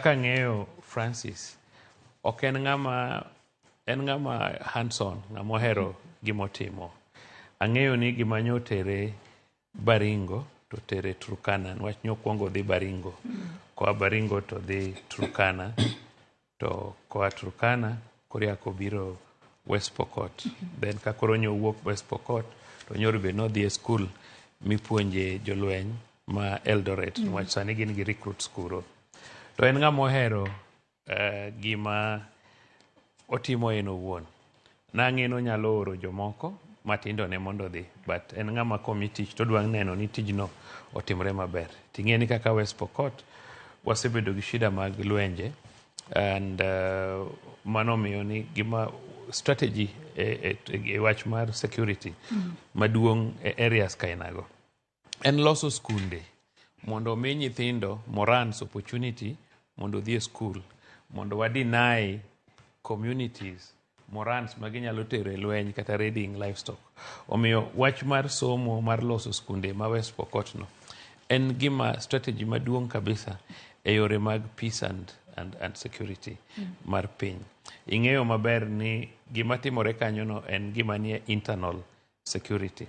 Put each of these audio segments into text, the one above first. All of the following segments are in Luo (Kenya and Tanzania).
kaka ng'eyo Francis ok en ng'ama Hanson ng'ama ohero gimotimo. Ang'eyo ni gima nyotere Baringo to tere Turkana, nwach nyokwongo dhi Baringo. Koa Baringo to dhi Turkana, to koa Turkana koriako biro West Pokot. Then kakoro nyowuok West Pokot to nyoro be nodhi e skul mipuonje jolweny ma Eldoret, nwach sani gin gi recruit skuro. To en ng'ama ohero gima otimo en owuon. Nang'eno nyalo oro jomoko matindo ne mondo dhi, but en ng'ama komi tich to dwa neno ni tijno otimre maber. Ting'e ni kaka West Pokot wasebedo gi shida mag lwenje, and mano miyo ni gima strategy e wach mar security maduong' e areas kainago en loso skunde mondo mi nyithindo morans opportunity mondo dhi e school, mondo wadeny communities morans ma ginyalo tero e lweny kata raiding livestock. Omiyo wach mar somo mar loso skunde ma West Pokot no en gima strategy maduong' kabisa e yore mag peace and security mar piny. Ing'eyo maber ni gima timore kanyo no en gima nie internal security,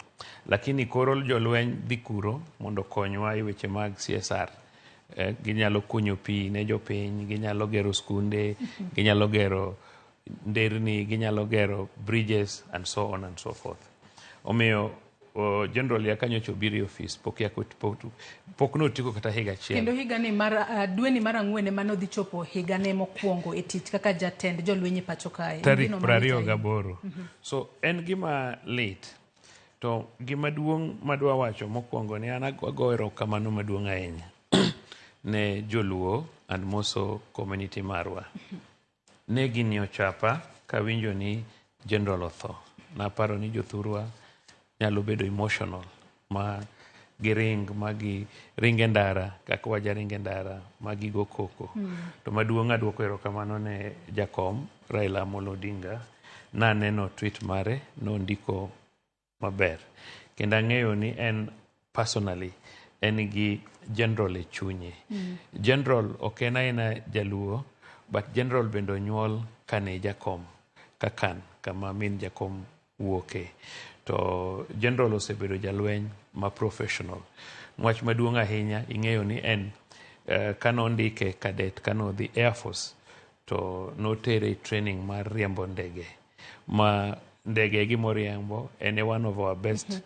lakini koro jolweny dhi kuro mondo konywa e weche mag CSR. Ginyalo kunyo pi ne jopiny, ginyalo gero skunde, ginyalo gero nderni, ginyalo gero bridges and so on and so forth. Omiyo General Yakanyocho biro e office pok notiko kata higa achiel. Kendo higa ni mar dweni mar ang'wen mano dhi chopo higa ne mokwongo e tich kaka jatend jolweny pacho kae. Tarik 28. So en gima late. To gima duong' madwa wacho mokwongo ni an ago erokamano maduong' ahinya ne Joluo and Moso community marwa. Ne gini ochapa kawinjo ni General otho. Naparo ni jothurwa nyalo bedo emotional ma giring ringe ndara kaka waja ringe ndara magigo koko. To maduong' aduoko erokamano ne Jakom Raila Amolo Odinga. Naneno tweet mare nondiko maber, kendo ang'eyo ni en personally en gi General e chunye. General ok en aena Jaluo, but General bendo nyuol kane Jakom kakan kama min Jakom wuoke. To General osebedo jalweny ma professional. Nwach maduong' ahinya ing'eyo ni en kanondike cadet kanodhi Air Force to notere training mar riembo ndege. Ma ndege gimoriembo en one of our best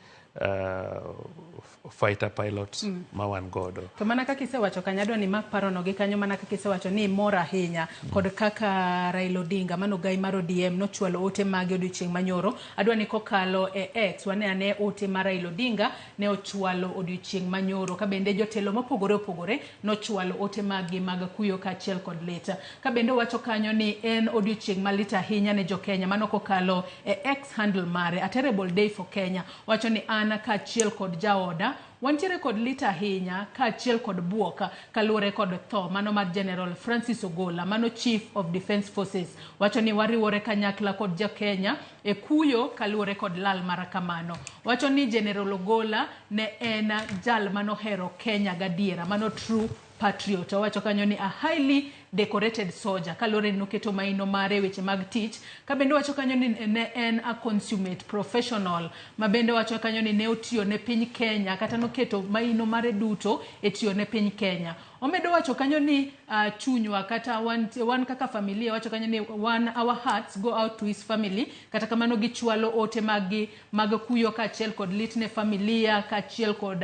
fighter pilots ma wan godo. To mana kaka isewacho kanyadwa ni mak parono gi kanyo, mana kaka isewacho ni mora ahinya kod kaka Raila Odinga mano gai mar ODM nochwalo ote mage odiochieng' manyoro. Adwa ni kokalo e X wane ane ote mar Raila Odinga ne ochwalo odiochieng' manyoro, ka bende jotelo mopogore opogore nochwalo ote mage mag kuyo kaachiel kod leta. Ka bende wacho kanyo ni en odiochieng' malita ahinya ne jo Kenya, mano kokalo e X handle mare, a terrible day for Kenya. Wacho ni ana kaachiel kod jaoda wantiere kod lita ahinya kaachiel kod buoka kaluwore kod tho mano mar General Francis Ogola, mano Chief of Defence Forces. Wacho ni wariwore kanyakla kod ja Kenya e kuyo kaluwore kod lal mar kamano. Wacho ni General Ogola ne en jal mano hero Kenya gadiera, mano true patriot. Wacho kanyo ni a highly decorated soldier kalore noketo maino mare weche mag tich. Ka bende wacho kanyo ni ne en a consummate professional, ma bende wacho kanyo ni ne otiyo ne piny Kenya kata noketo maino mare duto e tiyo ne piny Kenya. Omedo wacho kanyo ni chunywa kata wan kaka familia, wacho kanyo ni our hearts go out to his family, kata kamano gichwalo ote mag kuyo kaachiel kod litne familia kaachiel kod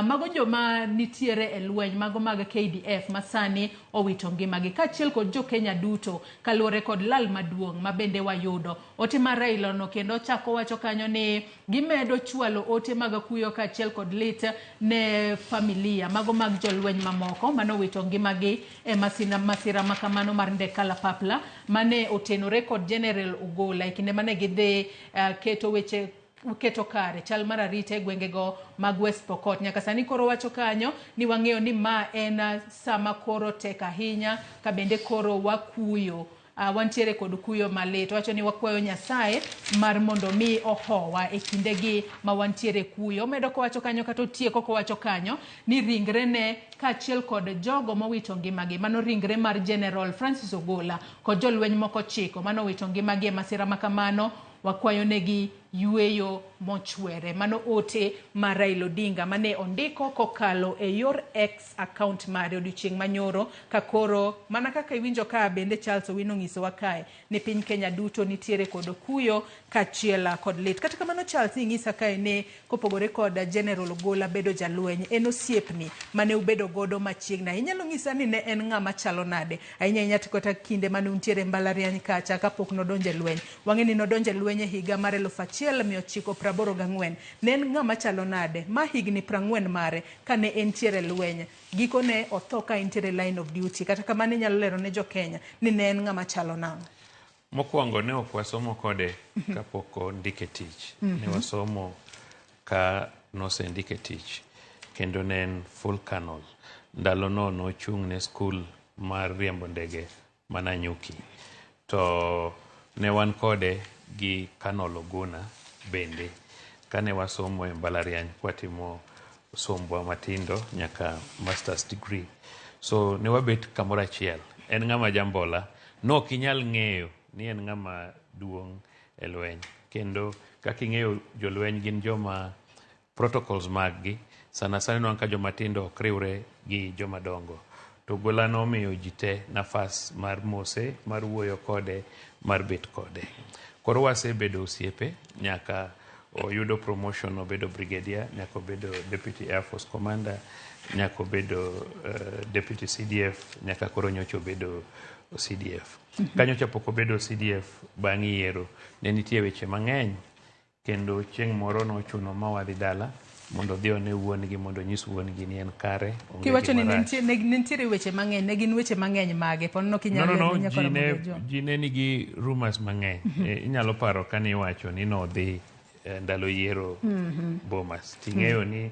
mago joma nitiere e lweny mago mag KDF masani owito ngimagi kaachiel kod jo Kenya duto kaluwore kod lal maduong' ma bende wayudo. Ote mar Raila no kendo chako wacho kanyo ni gimedo chwalo ote mag kuyo kaachiel kod lit ne familia mago mag jolweny mamoko mano wito ngimagi e masira makamano mar ndek kalapapla mane otenore kod General Ogola e kinde mane gidhi keto kare chal mar arita e gwengego mag West Pokot. Nyaka sani koro wacho kanyo ni wang'eyo ni ma en sama koro tek ahinya, ka bende koro wakuyo wantiere kod kuyo malit. Wacho ni wakwayo Nyasaye mar mondo mi ohowa e kindegi ma wantiere kuyo. Omedo kowacho kanyo kata otieko kowacho kanyo ni ringre ne kaachiel kod jogo mowito ngimagi, mano ringre mar General Francis Ogola kod jolweny moko 9 manowito ngimagi e masira makamano, wakwayo negi yueyo mochwere. Mano ote mar Raila Odinga mane ondiko kokalo e yor X account mare odiochieng' manyoro, kakoro mana kaka iwinjo ka bende Charles Owino ng'isowa kae ni piny Kenya duto nitiere kod kuyo kaachiel kod lit. Kata kamano Charles ing'isa kae ne kopogore kod General Ogola bedo jalweny, en osiepni mane ubedo godo machiegni. Inyalo ng'isa ni ne en ng'ama chalo nade ahinya kata kinde mane untiere mbalariany kacha kapok nodonje lweny? Wang'e ni nodonje lweny e higa mar 1984. Ne en ng'ama chalo nade ma higni 40 mare kane entiere lweny gikone otho ka entiere line of duty? Kata kamano inyalo lero ne jo Kenya ni ne en ng'ama chalo nang'o? Mokwongo ne ok wasomo kode kapok ondike tich. Ne wasomo ka nosendike tich kendo ne en full colonel. Ndalo no nochung' ne skul mar riembo ndege Mananyuki. To ne wan kode gi Colonel Oguna bende kane wasomo e mbalariany kwatimo sombwa matindo nyaka master's degree. So ne wabet kamoro achiel. En ng'ama jambola, no kinyal ng'eyo ni en ng'ama duong' e lweny. Kendo kaka ing'eyo jolweny gin joma protocols maggi sana nwang' ka joma tindo ok riwre gi joma dongo. To Ogola nomiyo ji te nafas mar mose, mar wuoyo kode, mar bet kode. Koro wasebedo osiepe nyaka oyudo promotion, obedo brigadier, nyaka obedo deputy air force commander, nyaka obedo deputy CDF, nyaka koro nyocha obedo CDF. Kanyocha pok obedo CDF bang' yiero ne nitie weche mang'eny, kendo chieng' moro nochuno ma wadhi dala mondo odhi one wuongi mondo nyis wuongi ni en kare. Kiwacho ni nitiere weche mang'eny, ne gin weche mang'eny mage? Pono kinyalo ji ne nigi rumors mang'eny. Inyalo paro kane iwacho ni nodhi ndalo yiero Bomas. Ting'eyo ni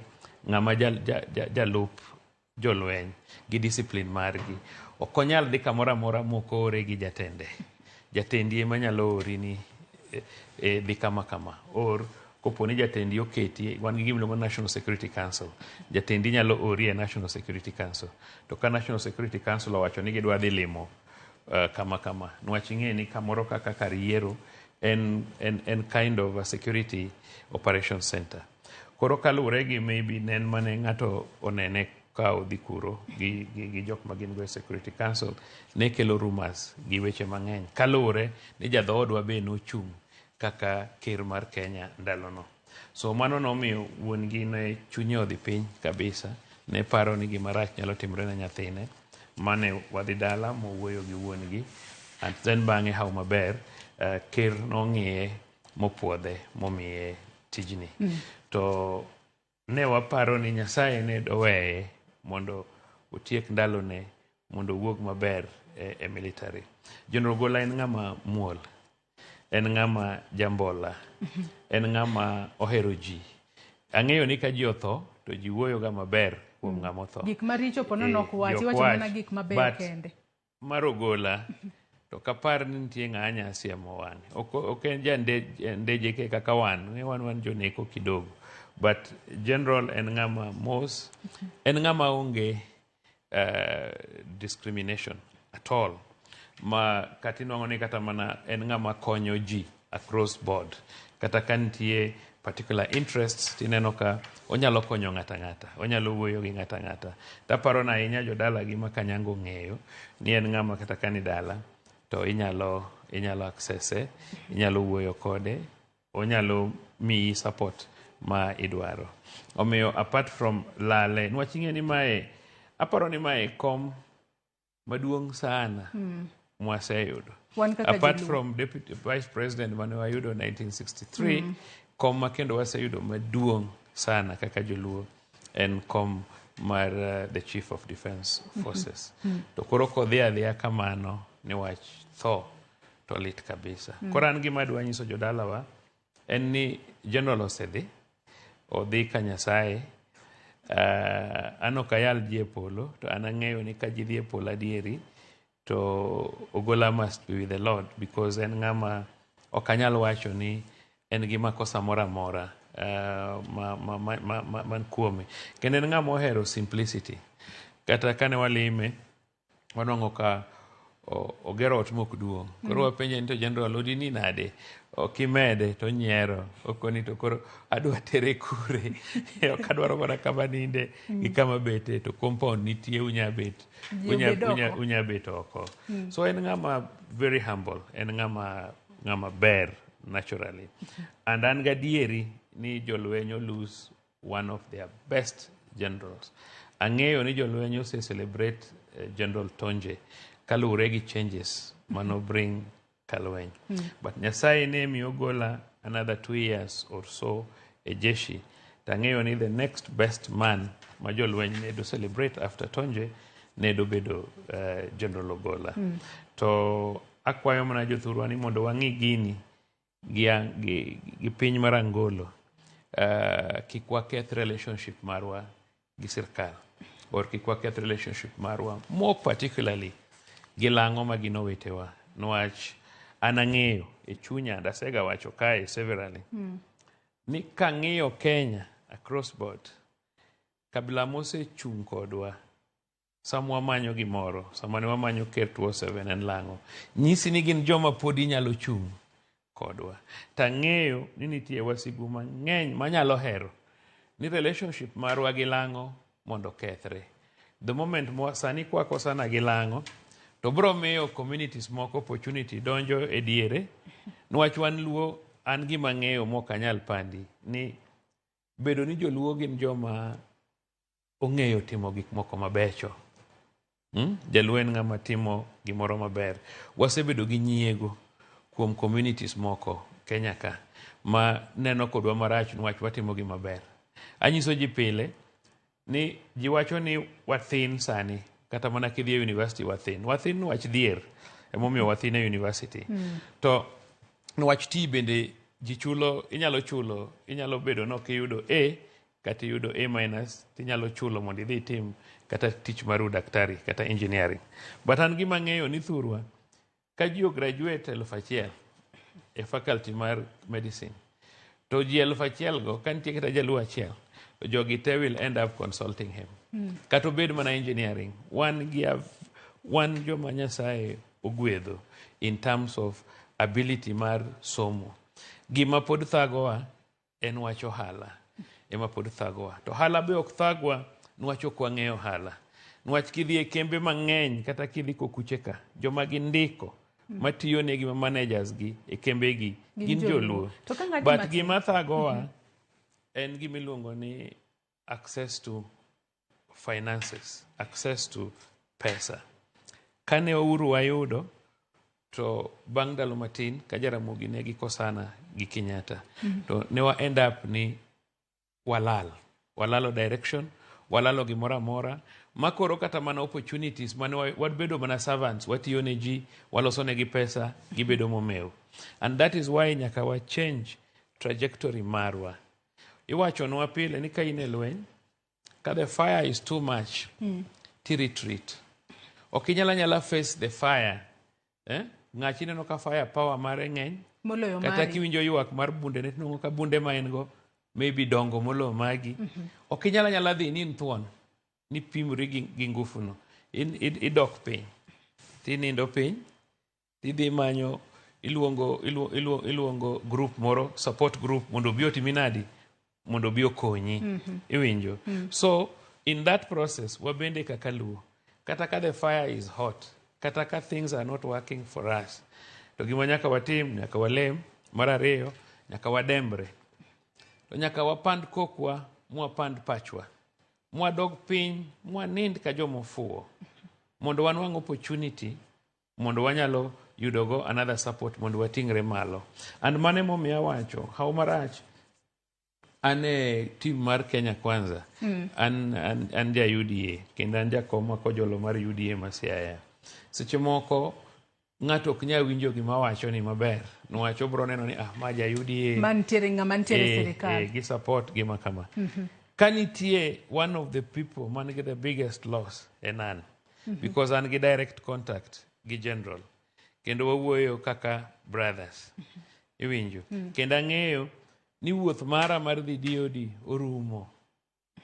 ng'ama jalup jolweny gi discipline margi ok onyal dhi kamoro amora mokore gi jatende. Jatendi ema nyalo ori ni dhi kama kama. Kopo ni jatendi oketi, wan gi gimluongo National Security Council. Jatendi nyalo ori e National Security Council. To ka National Security Council owacho ni gidwa dhi limo kama kama, nwach ing'e ni kamoro kaka kar yiero en kind of a security operation center. Koro kaluwore gi maybe nen mane ng'ato onene ka odhi kuro gi jok ma gin go e Security Council, ne kelo rumors gi weche mang'eny. Kaluwore ni jadhoodwa be nochung' kaka ker mar Kenya ndalono. So mano nomiyo wuon gi ne chunye odhi piny kabisa. Ne paro ni gima rach nyalo timre na nyathine. Mane wadhi dala mowuoyo gi wuon gi. And then bang'e hau maber, ker nong'iye mopuodhe momiye tijni. To ne waparo ni Nyasaye ne doweye mondo otiek ndalone mondo wuog maber e military. General Ogola en ng'ama muol. En ng'ama jambola. En ng'ama ohero ji. Ang'eyo ni ka ji otho to ji wuoyo ga maber kuom ng'ama otho. Gik maricho pono nok wachi, wacho mana gik maber kende. Mar Ogola to kapar ni nitie ng'a nyasiemo wang'e. Ok en jandeje ke kaka wan joneko kidogo. But general en ng'ama mos. En ng'ama onge discrimination at all. Ma katinwang'o ni kata mana en ng'ama konyo ji across board. Kata ka nitie particular interests, tineno ka onyalo konyo ng'ata ng'ata. Onyalo wuoyo gi ng'ata ng'ata. Taparo na ahinya jodala gi makanyango ng'eyo ni en ng'ama kata ka ni dala to inyalo accesse, inyalo wuoyo kode, onyalo miyi support ma idwaro. Omiyo apart from lale, nwach ing'e ni mae, aparo ni mae kom maduong' sana mwaseyudo. Apart from Deputy Vice President mane wayudo 1963, kom ma kendo waseyudo maduong' sana kaka joluo en kom mar the Chief of Defence Forces. To koro kodhi adhiya kamano niwach tho to lit kabisa. Koro an gima adwa nyiso jodalawa en ni General osedhi, odhi ka Nyasaye. An ok ayal ji e polo, to an ang'eyo ni ka ji dhi e polo adieri to Ogola must be with the Lord, because en ng'ama okanyal wacho ni en gi makosa mora mora man kuome, kendo en ng'ama ohero simplicity. Kata kane walime wanwang'o ka ogero ot mok duong', koro wapenje ni to General odi ni nade, okimede to nyiero, okoni to koro adwa tere kure ok adwaro mana kama ninde gi kama bete, to compound nitie unya bet oko. So en ng'ama very humble, en ng'ama ber naturally, and an gadieri ni jolwenyo lose one of their best generals. Ang'eyo ni jolwenyo ose celebrate General Tonje kaluwore gi changes mano bring kalweny. But Nyasaye ne miyo Ogola another 2 years or so e jeshi. Tang'eyo ni the next best man ma jolweny ne do celebrate after Tonje ne do bedo General Ogola. To akwayo mana jothurwa ni mondo wang'i gini gi piny mar Angolo, kik waketh relationship marwa gi sirkal, or kik waketh relationship marwa more particularly gi lang'o ma gin owetewa. Nwach an ang'eyo e chunya, dasega wacho kae severally, ni kang'iyo Kenya across board, kabila mosechung' kodwa sama wamanyo gimoro, sama ne wamanyo ker 207 en lang'o, nyisi ni gin joma pod inyalo chung' kodwa. Tang'eyo ni nitie wasigu mang'eny manyalo hero ni relationship marwa gi lang'o mondo kethre. The moment sani kwakosana gi lang'o, to bro miyo communities moko opportunity donjo e diere. Nwach wan Luo, an gima ng'eyo mok anyal pandi ni bedo ni joluo gin joma ong'eyo timo gik moko mabecho. Jaluo en ng'ama timo gimoro maber. Wasebedo gi nyiego kuom communities moko Kenya ka ma neno kodwa marach nwach watimo gima ber. Anyiso ji pile ni ji wacho ni wathin sani, kata mana kidhi e university wathin nwach dhier emomiyo wathin e university. To nwach ti bende ji chulo, inyalo bedo no kiyudo A kata iyudo A-, tinyalo chulo mondo idhi tim kata tich mar udaktari kata engineering. But an gima ng'eyo ni thurwa ka ji graduate 1,000 e faculty mar medicine, to ji 1,000 go kantie kata jaluo achiel, jogi te will end up consulting him. Kata obed mana engineering, wan joma Nyasaye ogwedho in terms of ability mar somo. Gima pod thagowa en wacho hala, ema pod thagowa. To hala be ok thagwa nwach ok wang'eyo hala. Nwach kidhi e kembe mang'eny kata kidhi Kokuche ka, joma gindiko matiyo ne gima managers gi e kembe gi gin joluo. But gima thagowa en gimiluongo ni access to finances, access to pesa. Kane Uhuru wayudo, to bang' ndalo matin ka Jaramogi ne gikosana gi Kenyatta, to ne wa end up ni walalo direction, walalo gimora mora, makoro kata mana opportunities mane wabedo mana servants, watiyo ne ji, waloso ne gi pesa, gibedo momeo. And that is why nyaka wa change trajectory marwa. Iwacho nwa pile ni ka ine lweny, ka the fire is too much, ti retreat. Okinyala face the fire. Ng'achi neno ka fire power mare ng'eny, kata kiwinjo ywak mar bunde ne tinongo ka bunde ma en go maybe dongo molo magi. Okinyala dhi ni thuon ni pimri gi ngufu no. Idok piny, tinindo piny, tidhi manyo iluongo group moro, support group, mondo bi otiminadi, mondo bi okonyi. Iwinjo. So in that process wabende kaka Luo, kata ka the fire is hot, kata ka things are not working for us, to gima nyaka watim, nyaka walem. Mar ariyo, nyaka wadembre. To nyaka wapand kokwa, mwapand pachwa, mwadog piny, mwanind ka jomofuo, mondo wanwang' opportunity, mondo wanyalo yudogo another support, mondo watingre malo. And mane momiya wacho how marach ane team mar Kenya Kwanza, an ja UDA, kendo an jakom kojolo mar UDA ma Siaya. Seche moko ng'ato ok nyal winjo gima wacho ni maber, nwacho bro neno ni ma ja UDA mantiere sirikal gi support gima kama. Kanitie one of the people man get the biggest loss en an, because an gi direct contact gi general kendo wawuoyo kaka brothers. Iwinjo? Kendo ang'eyo ni wuoth mara mar dhi DOD orumo.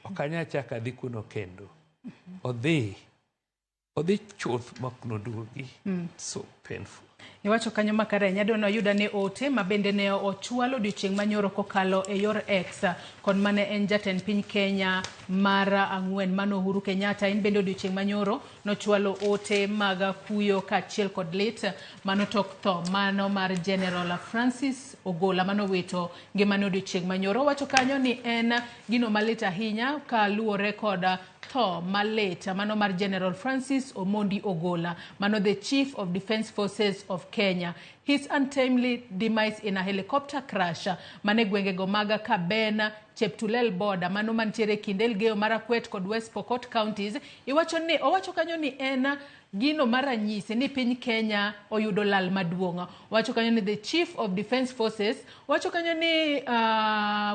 Ok anya chaka adhi kuno kendo. Odhi chuth mok noduogi. So painful. Iwacho kanyo makare nyado no yuda ne ote mabende ne ochwalo odiochieng' manyoro kokalo e yor X kod mane en jatend piny Kenya mara ang'wen mano Uhuru Kenyatta. En bende odiochieng' manyoro nochwalo ote mag kuyo kaachiel kod lit mano tok tho mano mar General Francis Ogola mano wito ngimane odiochieng' manyoro. Wacho kanyo ni en gino malit ahinya kaluwore kod tho malit mano mar General Francis Omondi Ogola mano the Chief of Defence Forces of Kenya. His untimely demise in a helicopter crash mane gwengego maga Kabena Cheptulel border mano mantiere kind Elgeyo Marakwet kod West Pokot counties. Owacho kanyo ni en gino maranyisi ni piny Kenya oyudo lal maduong'. Wacho kanyo ni the Chief of Defence Forces wacho kanyo ni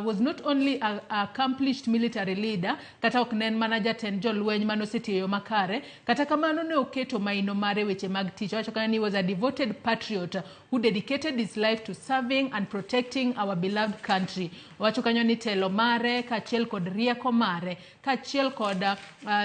was not only a accomplished military leader kata ok nen mana jatend jolweny mano setiyo makare kata kamano ne oketo maino mare weche mag tich. Wacho kanyo ni was a devoted patriot who dedicated his life to serving and protecting our beloved country. Wacho kanyo ni telo mare kaachiel kod rieko mare kaachiel kod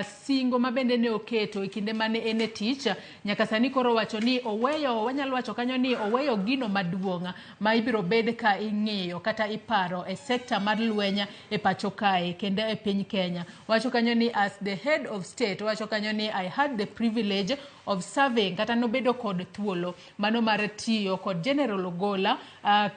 singo mabende ne oketo e kinde mane en e tich nyaka sani koro wacho ni oweyo, wanyalo wacho kanyo ni oweyo gino maduong' ma ibiro bed ka ing'iyo kata iparo e sekta mar lweny e pacho kae kendo e piny Kenya. Wacho kanyo ni as the head of state wacho kanyo ni I had the privilege of serving kata nobedo kod thuolo mano mar tiyo kod General Ogola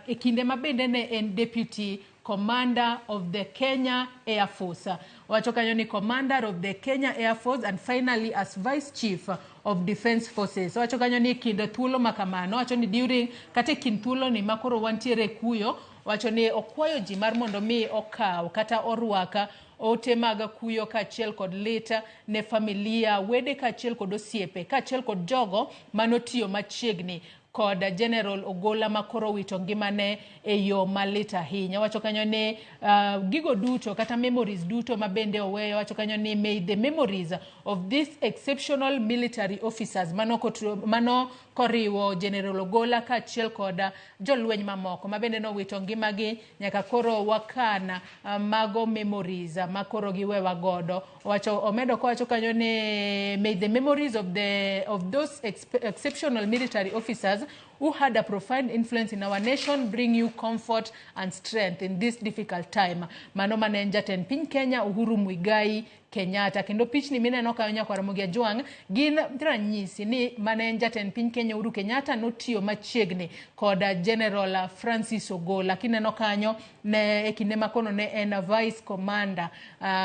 e kinde mabende ne en deputy commander of the Kenya Air Force. Wacho kanyo ni commander of the Kenya Air Force and finally as vice chief of defense forces. Wacho kanyo ni kind thuolo makamano. Wacho ni during kata kind thuolo ni makoro wantiere kuyo. Wacho ni okwayo ji mar mondo mi okaw kata orwaka ote mag kuyo kaachiel kod lita ne familia wede kaachiel kod osiepe kaachiel kod jogo manotiyo machiegni kod General Ogola makoro wito ngimane e yo malit ahinya. Wacho kanyo ni gigo duto kata memories duto mabende oweyo. Wacho kanyo ni may the memories of these exceptional military officers mano koriwo General Ogola kaachiel kod jolweny mamoko mabende no wito ngimagi nyaka koro wakana mago memories makoro giwewa godo. Wacho omedo kowacho kanyo ni may the memories of those exceptional military officers who had a profound influence in our nation bring you comfort and strength in this difficult time. Mano mane jatend piny Kenya Uhuru Muigai Kenyatta. Kendo pichni mineno kayo Nyakaramogi Ajwang' gin ranyisi ni mane jatend piny Kenya Uhuru Kenyatta notiyo machiegni kod General Francis Ogola. Kineno kanyo ne e kinde makono ne en vice commander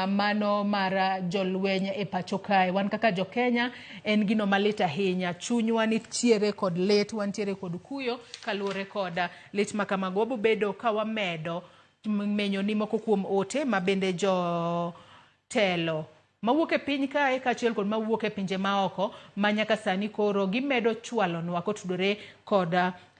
mano mar jolweny e pacho kae. Wan kaka jo Kenya en gino malit ahinya. Chunywa nitiere kod lit, wantiere kod kuyo kaluwore kod lit makamago. Wabobedo ka wamedo menyo ni moko kuom ote mabende jo telo mawuok e piny kae kaachiel kod mawuok e pinje maoko ma nyaka sani koro gimedo chwalonwa kotudore kod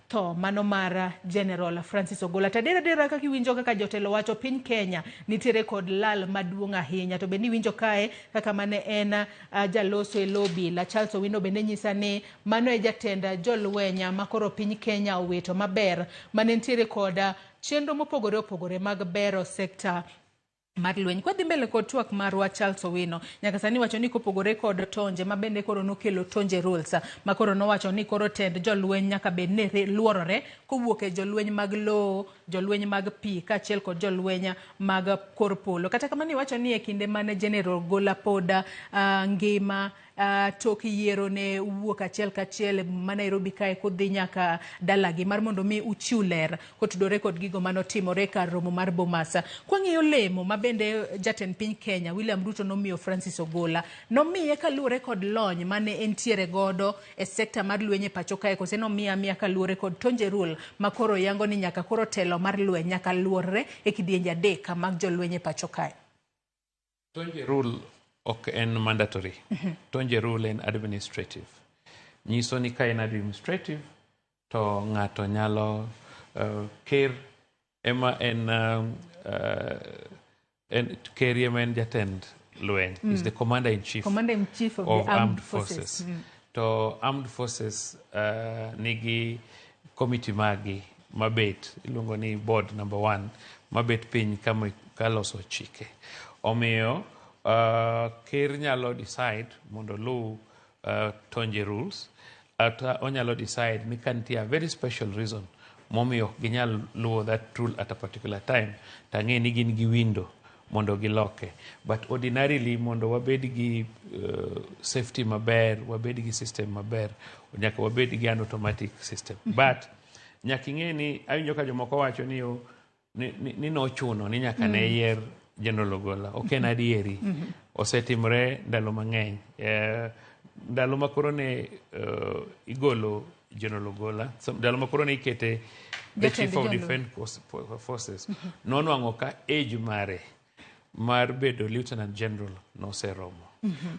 tho mano mar General Francis Ogola. Tadera kaka iwinjo kaka jotelo wacho piny Kenya nitiere kod lal maduong' ahinya. To bende iwinjo kae kaka mane en jaloso e lobby la Charles Owino bende nyisa ni mano e jatend jolweny makoro piny Kenya owito maber mane nitiere kod chenro mopogore opogore mag bero sekta mar lweny. Kwa dhi mbele kod twak marwa Charles Owino nyaka sani wacho ni kopogore kod tonje mabende koro nokelo tonje rules makoro nowacho ni koro tend jolweny nyaka bed ne luorore kowuok e jolweny mag lowo, jolweny mag pi kaachiel kod jolweny mag kor polo. Kata kamano iwacho ni e kinde mane General Ogola pod ngima tok yiero ne wuok achiel kachiel ma Nairobi kae kodhi nyaka dalagi mar mondo mi uchiw ler kotudore kod gigo manotimore kar romo mar Bomas. Kwang'iyo lemo mabende jatend piny Kenya William Ruto nomiyo Francis Ogola nomiye kaluwore kod lony mane entiere godo e sekta mar lweny e pacho kae kose nomiya kaluwore kod tonje rule makoro yango ni nyaka koro telo mar lweny nyaka luorre e kidienje adek mag jolweny e pacho kae. Tonje rule ok en mandatory. Tonje rule en administrative. Nyiso ni ka en administrative to ng'ato nyalo ker ema ker ema en jatend lweny. Is the commander in chief of the armed forces. to armed forces nigi committee magi mabet iluongo ni board number 1 mabet piny kaloso chike. Omiyo ker nyalo decide mondo lu tonje rules ata onyalo decide ni kantie a very special reason momiyo ginyal luwo that rule at a particular time tang'e ni gin gi window mondo giloke. But ordinarily mondo wabed gi safety maber, wabed gi system maber, nyaka wabed gi an automatic system. But nyaka ing'e ni awinjo ka jomoko wacho ni nochuno ni nyaka ne yier General Ogolla. Ok en adieri. Osetimre ndalo mang'eny. Ndalo makoro ne igolo General Ogolla, ndalo makoro ne ikete the Chief of Defence Forces, nonwang'o ka age mare mar bedo Lieutenant General noseromo.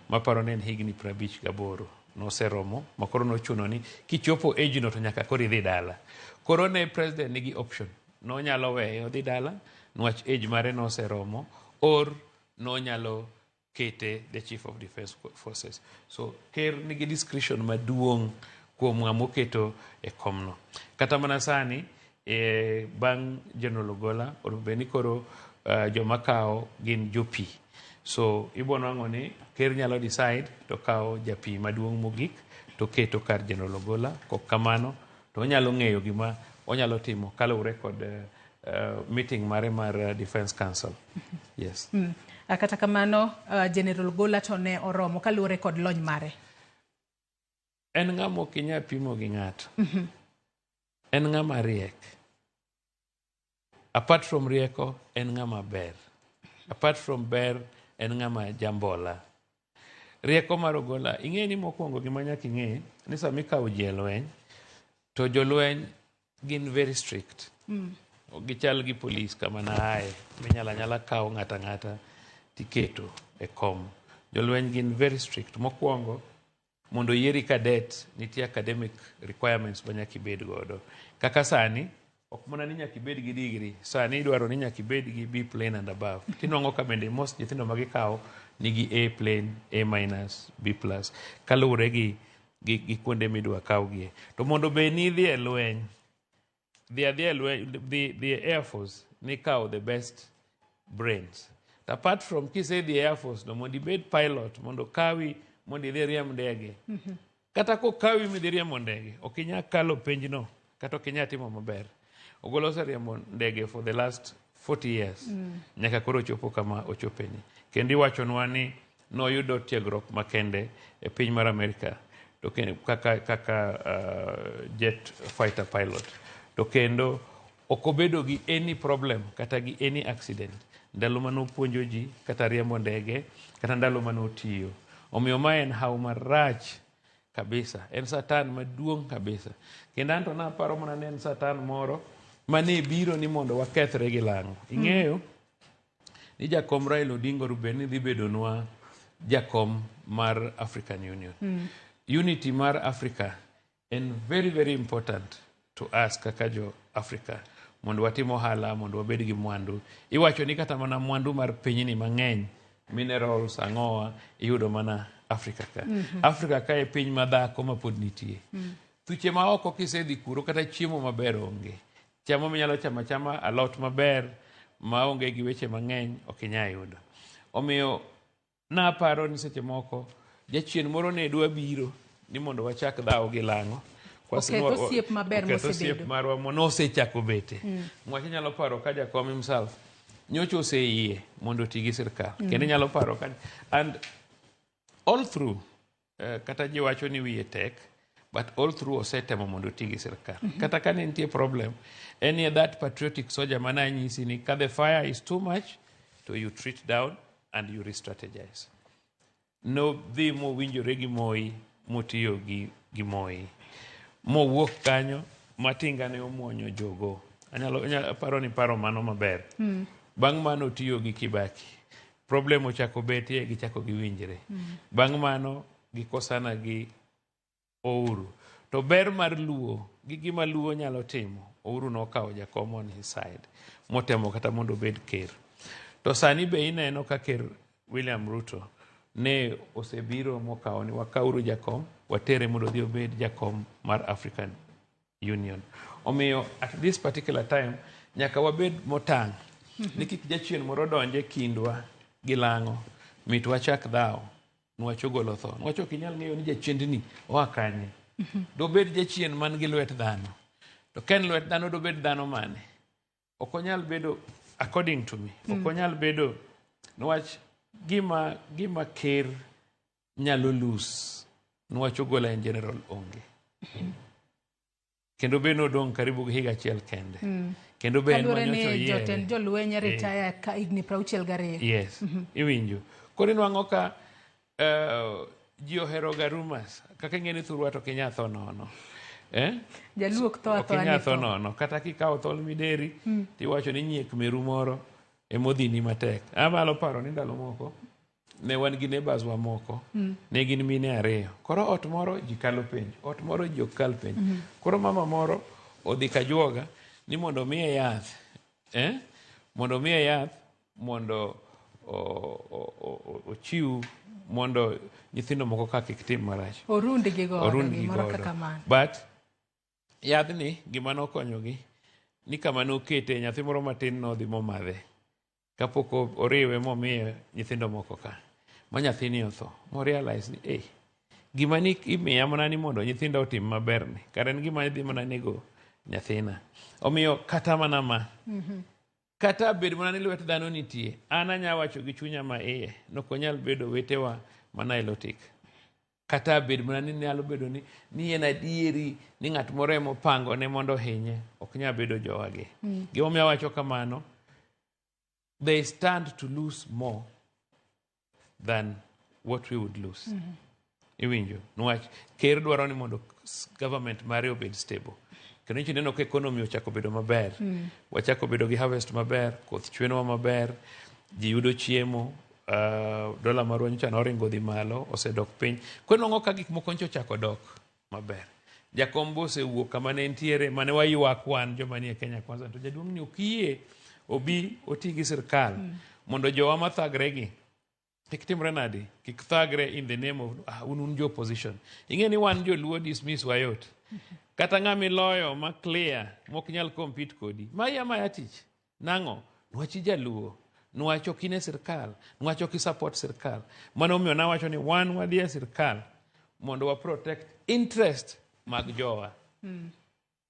Maparo ne en higni 58 noseromo, makoro nochuno ni kichopo age no to nyaka koro idhi dala. Koro ne president nigi option, nonyalo weyo dhi dala nwach age mare noseromo, or nonyalo kete the Chief of Defence Forces. So ker nigi discretion maduong' kuom ng'amo keto e komno. Kata mana sani bang' General Ogolla orobeni koro joma kao gin jopi. So ibo nwang'o ni ker nyalo decide to kao japi maduong' mogik to keto kar General Ogolla. Kok kamano to onyalo ng'eyo gima onyalo timo kaluwore kod meeting mare mar Defence Council. Yes. Kata kamano General Ogolla to ne oromo kaluwore kod lony mare. En ng'amo kinya pimo gi ng'ato. En ng'ama riek. Apart from rieko, en ng'ama ber. Apart from ber, en ng'ama jambola. Rieko mar Ogolla, ing'e ni mokwongo gima nyaka ing'e ni sama ikawo ji e lweny, to jolweny gin very strict. Gichal gi polis kama naaye, minyala nyala kawo ng'ata ng'ata tiketo e kom. Jolweny gin very strict. Mokwongo, mondo yieri cadet nitie academic requirements ma nyaka ibed godo. Kaka sani, ok mana ni nyaka ibed gi degree, sani idwaro ni nyaka ibed gi B plain and above. Tinwang'o ka bende most nyithindo ma gikawo nigi A plain, A minus, B plus, kaluwore gi kuonde midwa kawgie. To mondo be ni dhi e lweny, the Air Force ni kawo the best brains. Apart from kise the Air Force, no mondo ibed pilot, mondo kawi mondo idhi riemb ndege. Kata ko kawi midhi riembo ndege, ok inya kalo penjno, kata ok inya timo maber. Ogolla oseriembo ndege for the last 40 years. Nyaka koro chopo kama ochopeni. Kendo iwachonwa ni noyudo tiegruok makende e piny mar Amerika, to kaka jet fighter pilot. To kendo ok obedo gi any problem kata gi any accident ndalo manopuonjo ji kata riembo ndege kata ndalo manotiyo. Omiyo ma en haw marach kabisa. En satan maduong' kabisa. Kendo anto naparo mana ne en satan moro mane biro ni mondo wakethre gi lang'o. Ing'eyo ni jakom Raila Odinga Rubeni dhi bedonwa jakom mar African Union. Unity mar Africa en very very important to us kaka jo Africa. Mondo watimo ohala, mondo wabed gi mwandu. Iwacho ni kata mana mwandu mar pinyni mang'eny, minerals, ang'owa, iyudo mana Africa ka. Africa ka e piny madhako ma pod nitie. Thuche ma oko kisedhi kuro kata chiemo maber onge. Chiemo minyalo chama alot maber ma onge gi weche mang'eny ok inyal yudo. Omiyo naparo ni seche moko jachien moro ne dwa biro ni mondo wachak dhawo gi lang'o. Oketho siep maber mosebedo. Siep marwa monosechako bete. Mwach nyalo paro ka jakom himself nyocho oseyie mondo oti gi sirkal. Kendo nyalo paro ka and all through kata ji wacho ni wiye tek, but all through osetemo mondo oti gi sirkal. Kata ka ne nitie problem, any that patriotic soldier mana nyisi ni ka the fire is too much, to you treat down and you re-strategize. No dhi mo winjore gi Moi, motiyo gi Moi. Mo wuok kanyo, Matinga ne omuonyo jogo. Anyalo paro ni paro mano maber. Bang' mano tiyo gi Kibaki. Problem ochako betie, gichako giwinjre. Bang' mano gikosana gi Ouru. To ber mar Luo, gi gima Luo nyalo timo, Ouru nokawo jakom on his side. Motemo kata mondo bed ker. To sani be ineno ka ker William Ruto ne osebiro mokawo ni wakauru jakom watere mondo dhi obed jakom mar African Union. Omiyo at this particular time nyaka wabed motang' ni kik jachien moro donje kindwa gi lang'o mit wachak dhaw nwacho golo tho. Nwacho kinyal ng'eyo ni jachiendni oa kanye. Dobed jachien man gi lwet dhano. To ken lwet dhano dobed dhano mane? Okonyal bedo, according to me, okonyal bedo nwach gima ker nyalo lose nwacho gola en general onge. Kendo be nodong' karibu higa achiel kende. Kendo be en manyocho yiere. Jotend jolweny retire ka higni 62. Yes, iwinjo. Koro inwang'o ka ji ohero ga rumas. Kaka ing'eni thurwa to kinya tho nono. Jaluok tho atho kinya tho nono. Kata kikawo thol mideri, tiwacho ni nyiek meru moro emodhini matek. Amalo paro ni ndalo moko ne wan gi neighbors wa moko, ne gin mine ariyo. Koro ot moro ji kalo penj, ot moro ji ok kal penj. Koro mama moro odhi kajuoga ni mondo miye yath, mondo miye yath mondo ochiw mondo nyithindo moko ka kik tim marach. Orundi gi godo. But yadhni gima nokonyogi ni kama nokete nyathi moro matin nodhi momadhe kapok oriwe momiye nyithindo moko ka. Ma nyathini otho. Mo realize ni gima ni imiya mana ni mondo nyithindo otim maber ni. Kare en gima idhi mana nego nyathina. Omiyo kata mana ma. Kata bed mana ni lwet dhano nitie. An anya wacho gi chunya ma iye. Nokonyal bedo wetewa manilotic. Kata bed mana ni nyalo bedo ni en adieri ni ng'at moro emo pango ne mondo hinye. Ok nya bedo jowagi. Gimomiyo wacho kamano. They stand to lose more than what we would lose. Iwinjo. Nwach ker dwaro ni mondo government mare obed stable. Kendo nichi neno ka economy ochako bedo maber. Wachako bedo gi harvest maber, koth chwenwa maber, ji yudo chiemo, dola marwa nyocha noringo dhi malo, osedok piny. Kwenwang'o ka gik moko nyocha ochako dok maber. Jakom be osewuok kama ne entiere mane waywak wan joma nie Kenya Kwanza. To jaduong' ni okiyie obi oti gi sirkal mondo jowa mathagre gi kik timre nadi, kik thagre in the name of un jo opposition. Ing'e ni wan joluo dismiss wayot. Kata ng'ami loyo ma clear mok nyal compete kodi. Maya tich. Nang'o? Nwachi jaluo. Nwacho kine sirkal. Nwacho ki support sirkal. Mano omiyo nawacho ni wan wadhi e sirkal mondo wa protect interest mag jowa.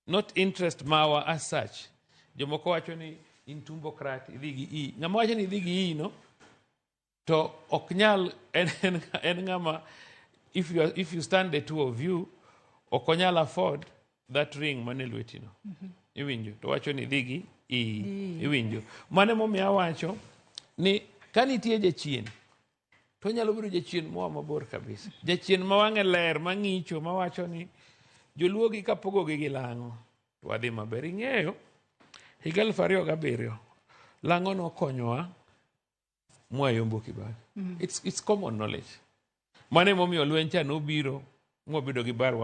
Not interest mawa as such. Jomoko wacho ni in tumbocrat idhi gi i. Ng'ama wacho ni idhi gi i no to ok nyal en ng'ama if you stand the two of you ok onyal afford that ring mane lweti no. Iwinjo. To wacho ni idhi gi i. Iwinjo. Mane momiyo wacho ni kanitie jachien to nyalo bedo jachien moa mabor kabisa. Jachien ma wang'e ler mang'icho mawacho ni joluo gi kapogo gi lang'o to wadhi maber. Ing'eyo higa 2007 lang'o nokonyowa mwayombo Kibaki. It's common knowledge. Mane momiyo lweny cha nobiro mobedo gi bar.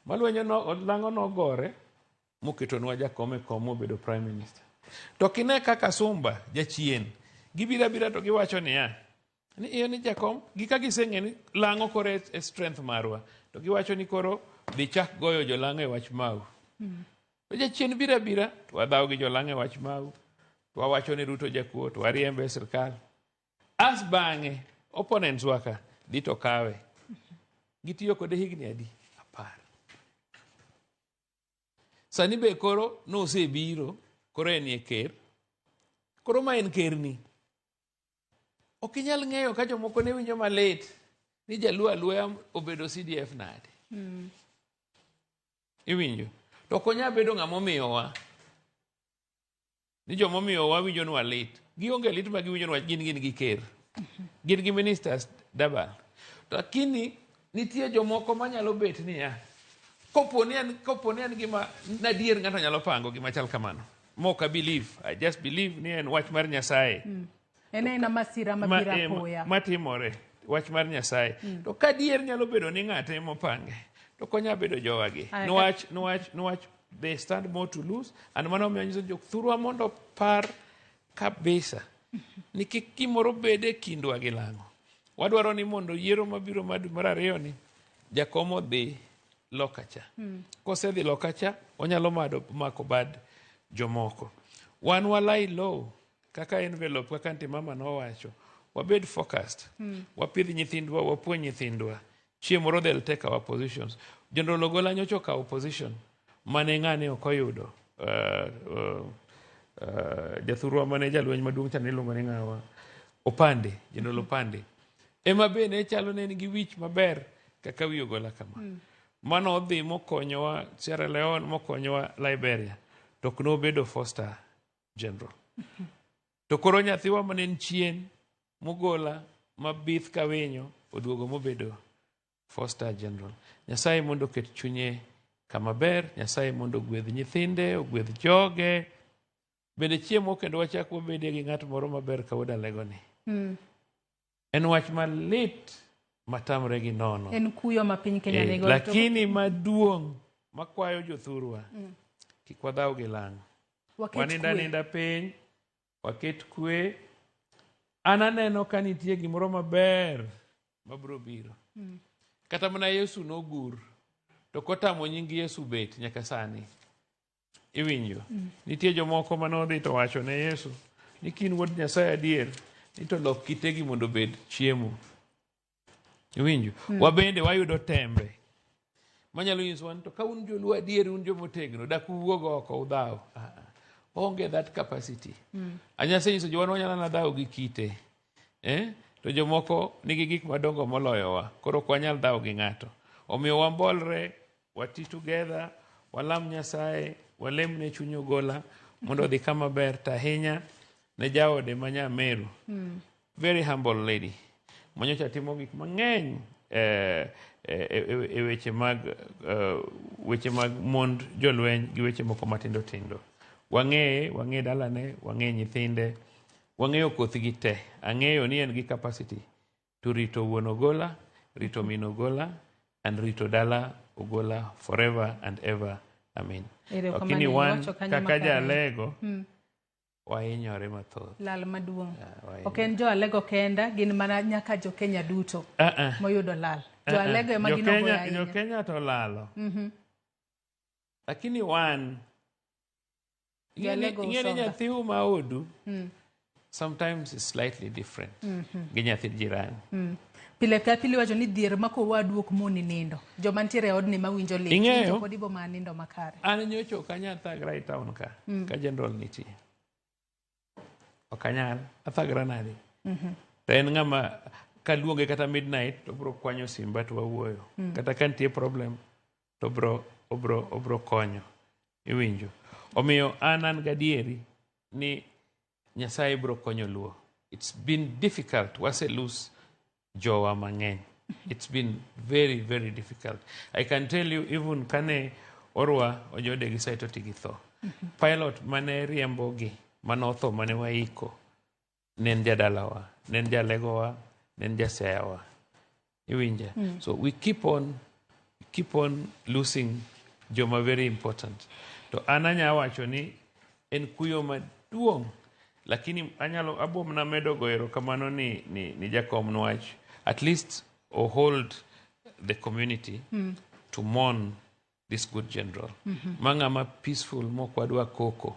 Malwenyo no lang'o nogore moketonwa jakom e kom mobedo prime minister. To kine kaka Sumba jachien gibira to giwacho niya ni iyo ni jakom gika giseng'e ni lang'o koro e strength marwa to giwacho ni koro dhi chak goyo jolang'o e wach mau. To jachien bira to wadhaw gi jolang'o e wach mau to wawacho ni Ruto jakuo to wariembe e sirkal. As bang'e opponents waka dhi to kawe. Gitiyo kode higni adi? 10. Sani be koro nosebiro koro enie ker. Koro ma en ker ni. Ok inyal ng'eyo ka jomoko ne winjo malit ni jaluo aluoya obedo CDF nade. Iwinjo. To ok onya bedo ng'ama omiyowa. Ni jomomiyowa winjo nwa lit. Gionge lit ma giwinjo nwa gin gi ker. Gin gi ministers dabal. Lakini nitie jomoko manyalo bet niya koponi en gima nadier ng'ato nyalo pango gima chal kamano. Moka believe. I just believe ni en wach mar Nyasaye. Ena masira mabira poya. Matimore. Wach mar Nyasaye. To ka dier nyalo bedo ni ng'ate mopange. To konya bedo jowagi. Nwach they stand more to lose. And mano omiyo nyiso jok thurwa mondo par kabisa. Ni kik gimoro bede kindwa gi lang'o. wadwaro ni mondo yiero mabiro mar ariyo ni jakom odhi lokacha. Kosedhi lokacha onyalo mako bad jomoko. Wan walai low kaka envelope kaka Ntimama nowacho. Wabed focused. Wapidh nyithindwa, wapuonj nyithindwa. Chieng' moro they'll take our positions. General Ogola nyocha okawo position mane ng'ane ok oyudo. Jathurwa mane jalweny maduong' cha niluongo ni ng'awa Opande, General Opande. Ema bende chalo ne nigi wich maber kaka wi Ogola kama. Mano odhi mokonyowa Sierra Leone, mokonyowa Liberia. To ok nobedo Foster General. To koro nyathiwa mane chien mogola mabith ka winyo oduogo mobedo Foster General. Nyasaye mondo oket chunye kama ber, Nyasaye mondo ogwedh nyithinde, ogwedh joge. Bende chiemo kendo wachak wabede gi ng'at moro maber ka Wadalego ni. En wach malit matamre gi nono. En kuyo ma piny Kenya nigo. Lakini maduong' makwayo jothurwa. Kik wadhaw gi lang'. Waninda piny, waket kwe. An aneno ka nitie gimoro maber mabiro biro. Kata mana Yesu nogur. To kotamo nying Yesu bet nyaka sani. Iwinjo. Nitie jomoko manodhi to wacho ne Yesu ni kin wuod Nyasaye adier ni to lok kitegi mondo bed chiemo. Iwinjo. Wabende wayudo tembe. Manyalo nyiso to ka un joluo adier, un jomotegno, dak uwuog oko udhaw. Onge that capacity. Anyase nyiso jowano wanyalo na dhaw gi kite. To jomoko nigi gik madongo moloyowa. Koro ok wanyal dhaw gi ng'ato. Omiyo wambolre, wati together, walam Nyasaye, walem ne chuny Ogola mondo odhi kama ber tahinya ne jaode manya Meru. Very humble lady. Manyocha timo gik mang'eny weche mag mond jolweny gi weche moko matindo tindo. Wang'e dalane, wang'e nyithinde, wang'eyo kothgi te. Ang'eyo ni en gi capacity to rito wuon Ogola, rito min Ogola, and rito dala Ogola forever and ever. Amen. Lakini wan kaka jalego wahinyore mathoth. Lal maduong'. Ok en jo Alego kenda, gin mana nyaka jo Kenya duto moyudo lal. Jo Alego ema ginogo ahinya. Jo Kenya to lalo. Lakini wan ing'eni nyathiu maodu sometimes is slightly different gi nyathi jirani. Pile ka pile wacho ni dhier mako waduok moni nindo. Joma ntiere odni mawinjo lit. To pod ibo ma nindo makare. An nyocho kanya thagra e town ka General nitie. Okanyal athagra nade. To en ng'ama kaluonge kata midnight to bro kwanyo simba to wawuoyo. Kata ka nitie problem to obro konyo. Iwinjo. Omiyo an gadieri ni Nyasaye bro konyo luo. It's been difficult. Wase lose jowa mang'eny. It's been very, very difficult. I can tell you, even kane orwa ojode gi saito tigitho. Pilot mane riembo gi, manotho mane waiko, nen jadalawa, nen jalegowa, nen jaseyawa. Iwinja. So we keep on losing joma very important. To ananya wacho ni en kuyo maduong'. Lakini abom na medo goero kamano ni jakom nwach. At least hold the community to mourn this good general. Mang'ama peaceful mokwadwa koko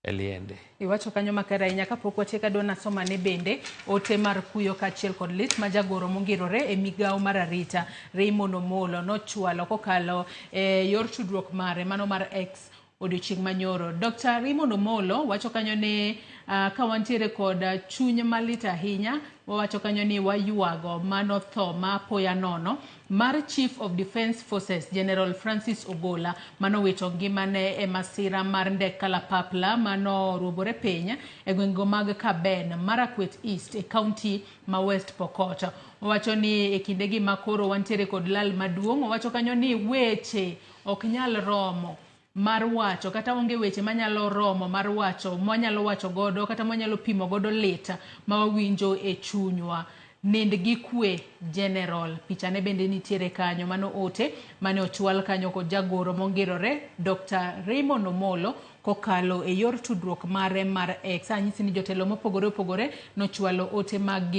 eliende. Iwacho kanyo makara inya kapok wacheka dona soma ne bende ote mar kuyo kachiel kod lit ma jagoro mongirore e migao mar arita Raymond Omolo nochwalo kokalo yor tudruok mare mano mar X odiochieng' manyoro. Dr. Raymond Omolo wacho kanyo ne ka wantiere kod chuny malit ahinya, wacho kanyo ni wayuago mano tho ma apoya nono mar Chief of Defence Forces General Francis Ogola mano wito ngimane e masira mar ndek kalapapla mano ruobore piny e gwenge mag Kaben, Marakwet East e county ma West Pokot. Wacho ni e kindegi makoro wantiere kod lal maduong'. Wacho kanyo ni weche ok nyal romo mar wacho kata onge weche manyalo romo mar wacho mwanyalo wacho godo kata mwanyalo pimo godo leta ma wawinjo e chunywa nind gi kwe general. Pichane bende nitiere kanyo, mano ote mane ochwal kanyo kod jagoro mongirore Dr. Raymond Omolo kokalo e yor tudruok mare mar X. Anyisi ni jotelo mopogore opogore nochwalo ote mag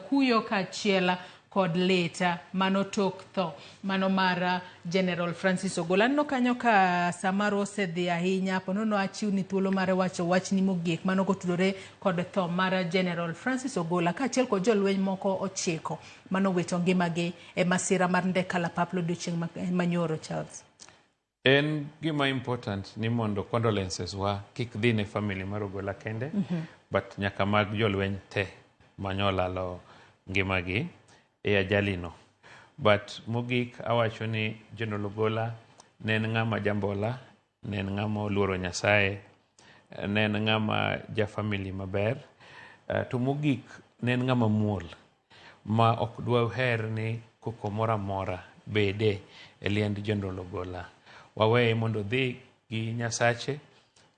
kuyo kaachiel kod leta mano tok tho mano mar General Francis Ogola. No kanyo ka samaro osedhi ahinya ponono achiw ni thuolo mare wacho wachni mogik mano kotudore kod tho mar General Francis Ogola kaachiel kod jolweny moko 9 mano wito ngimagi e masira mar ndek kalapapla odiochieng' manyoro. Charles, en gima important ni mondo condolences wa kik dhi ne family mar Ogola kende, but nyaka mag jolweny te manyolalo ngimagi e ajalino. But mogik awacho ni General Ogola ne en ng'ama jambola, ne en ng'ama oluoro Nyasaye, ne en ng'ama ja family maber, to mogik ne en ng'ama muol ma ok dwa her ni koko mora mora bede e liend General Ogola. Waweye mondo dhi gi Nyasache,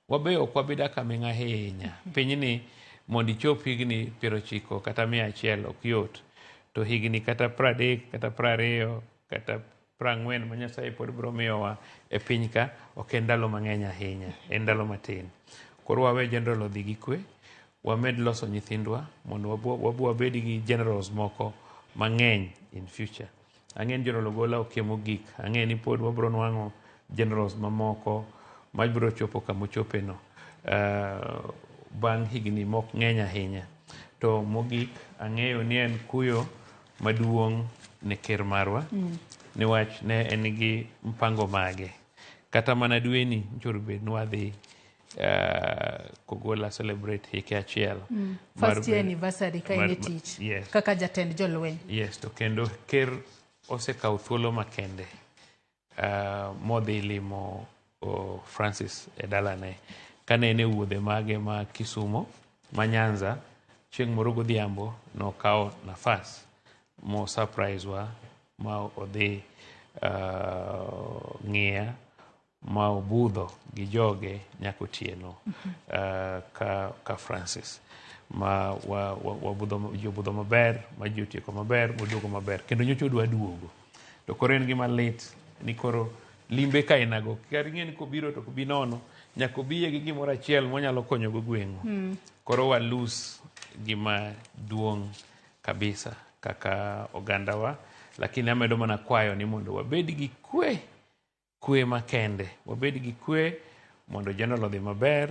wabe ok wabida kaming'a ahinya. Pinyni mondo ichop higni 90 kata 100 ok yot. To higni kata 30 kata 20 kata 40 ma Nyasaye pod biro miyowa e piny ka ok en ndalo mang'eny ahinya, en ndalo matin. Koro wawe general odhi gi kwe, wamed loso nyithindwa mondo wabed gi generals moko mang'eny in future. Ang'en General Ogola okie mogik, ang'en ni pod wabiro nwang'o generals mamoko ma biro chopo kamochope no bang' higni mok ng'eny ahinya. To mogik ang'eyo ni en kuyo maduong' ne ker marwa, niwach ne en gi mpango mage. Kata mana dweni njoro bed nwadhi Ogola celebrate hike achiel. First year anniversary ka ine tich, yes. Kaka jatend jolweny. Yes, to kendo ker osekawo thuolo makende modhi limo Francis e dalane. Kane ene wuodhe mage ma Kisumo, ma Nyanza, chieng' moro godhiambo no kawo nafas mo surprise wa ma odhi ng'iya ma obudho gi joge nyako tieno ka Francis ma wabudho maber, ma ji otieko maber, moduogo maber, kendo nyocha odwa duogo. To koro en gima lit ni koro limbe ka inago kar ing'eni kobiro to kobi nono, nyaka obiye gi gimoro achiel monyalo konyo go gweng'o. Koro walus gima duong' kabisa kaka ogandawa, lakini amedo mana kwayo ni mondo wabed gi kwe makende, wabed gi kwe mondo general odhi maber,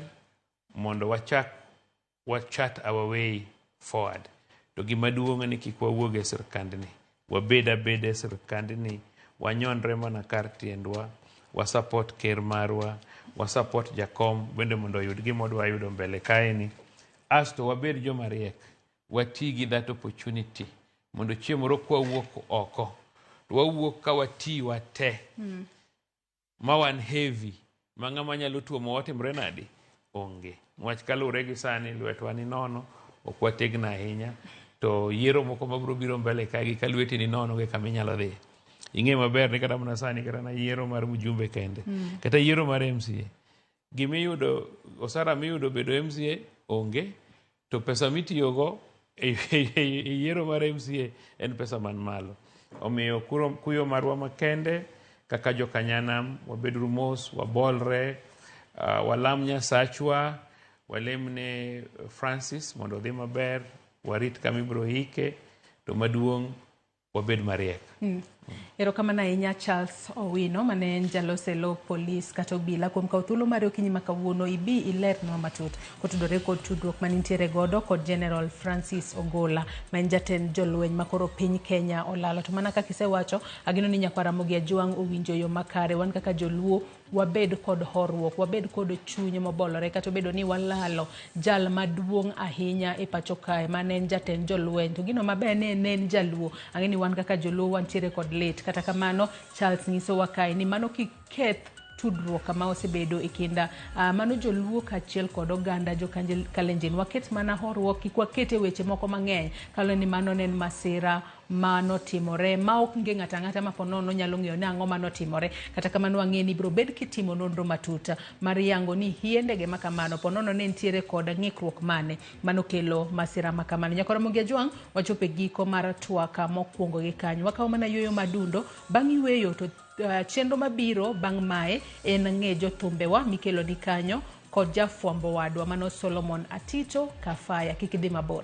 mondo wachat our way forward. To gima duong' ni kik wawuog e sirkandni, wabed abeda e sirkandni, wanyonre mana kar tiendwa, wasupport ker marwa, wasupport jakom bende mondo oyud gima odwa yudo mbele kaeni. Asto wabed joma riek, wati gi that opportunity mondo chieng' moro kwa wuok oko, to wawuok ka wati wate ma wan heavy, ma ng'ama nyalo tuomo watimre nadi onge. Mwach kalure gi sani lwetwa ni nono, ok wategna ahinya, to yiero moko mabiro biro mbele kaegi ka lweti ni nono ge kama inyalo dhi. Ing'e maber ni kata mana sani kata na yiero mar mjumbe kende, kata yiero mar MCA, gimiyudo, osara miyudo bedo MCA onge, to pesa mitiyogo e yiero mar MCA en pesa man malo. Omiyo kuyo marwa makende kaka jokanyanam, wabedru mos, wabolre, walam Nyasachwa, walemne Francis mondo dhi maber, warit kama ibiro hike, to maduong' wabed mariek. Erokamano ahinya Charles Owino mane en jaloselo polis kata obila kuom kawo thuolo mare okinyi ma kawuono. Ibi ilernwa matut kotudore kod tudruok manitiere godo kod General Francis Ogola ma en jatend jolweny makoro piny Kenya olalo. To mana kaka isewacho, ageno ni nyakwara Mogi Ajwang' owinjo yo makare. Wan kaka joluo wabed kod horruok, wabed kod chuny mobolore, kata obedo ni walalo jal maduong' ahinya e pacho kae mane en jatend jolweny. To gino maber ne en jaluo. Ang'eni wan kaka joluo wantiere kod lit. Kata kamano Charles nyiso wakai ni mano kiketh tudruok kama osebedo e kinda mano joluo kaachiel kod oganda Kalenjin. Waket mana horruok, kik wakete weche moko mang'eny, kalo ni mano ne en masira manotimore ma ok nge ng'ata ng'ata ma ponono nyalo ng'eyo ni ang'o manotimore. Kata kamano wang'e ni biro bed kitimo nonro matuta mar yango ni hiendege ma kamano ponono ne nitiere kod ng'ikruok mane manokelo masira ma kamano. Nyakoro Mugi Ajwang' wachope giko mar twaka mokwongo gi kanyo. Wakawo mana yueyo madundo bang' yueyo to chenro mabiro bang' mae en ng'e jothumbewa mikelo ni kanyo kod jafwambo wadwa mano Solomon Atito Kafaya. Kik idhi mabor.